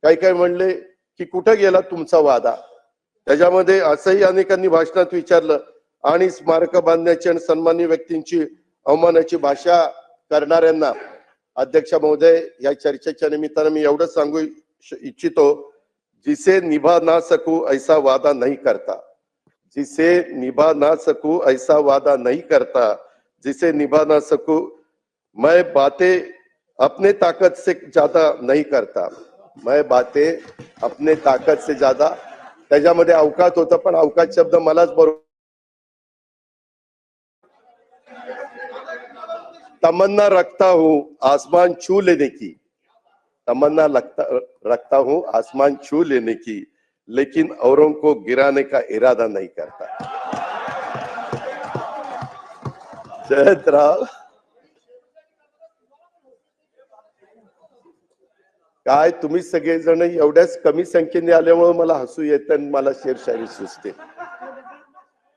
काही काही म्हणले की कुठं गेला तुमचा वादा. त्याच्यामध्ये असंही अनेकांनी भाषणात विचारलं आणि स्मारक बांधण्याची आणि सन्माननीय व्यक्तींची अवमानाची भाषा करणाऱ्यांना अध्यक्ष महोदय या चर्चेच्या निमित्तानं मी एवढं सांगू इच्छितो, जिसे निभा ना सकू ऐसा वादा नहीं करता, जिसे निभा ना सकू ऐसा वादा नहीं करता, जिसे निभा ना सकू मैं बातें अपने ताकत से ज्यादा नहीं करता, मैं बातें अपने ताकत से ज्यादा. त्याच्यामध्ये अवकात होता पण अवकात शब्द मलाच बरोबर. तमन्ना रखता हूं आसमान छू लेने की, तमन्ना रखता हूं आसमान छू लेने की, लेकिन औरों को गिराने का इरादा नहीं करता. जयंतराव काय तुम्ही सगळेजण एवढ्याच कमी संख्येने आल्यामुळे मला हसू येतं आणि मला शेरशायरी सुचते.